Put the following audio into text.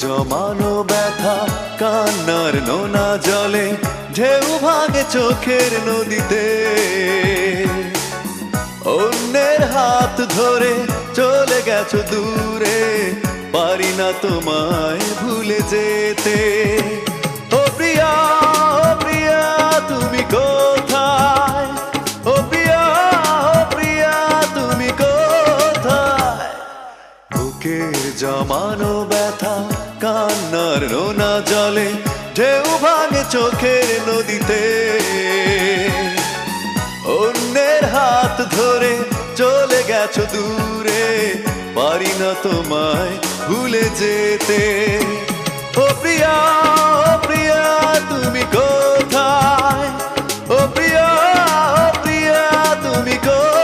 জমানো ব্যথা কান্নার নোনা জলে ঢেউ ভাঙে চোখের নদীতে। অন্যের হাত ধরে চলে গেছো দূরে, পারি না তোমায় ভুলে যেতে। ও প্রিয়া, ও প্রিয়া তুমি কোথায়? ও প্রিয়া, ও প্রিয়া তুমি কোথায়? বুকের জমানো ব্যথা কান্নার নোনা জলে ঢেউ ভাঙে চোখের নদীতে। অন্যের হাত ধরে চলে গেছো দূরে, পারি না তোমায় ভুলে যেতে। ও প্রিয়া, ও প্রিয়া তুমি কোথায়? ও প্রিয়া, ও প্রিয়া তুমি কোথায়?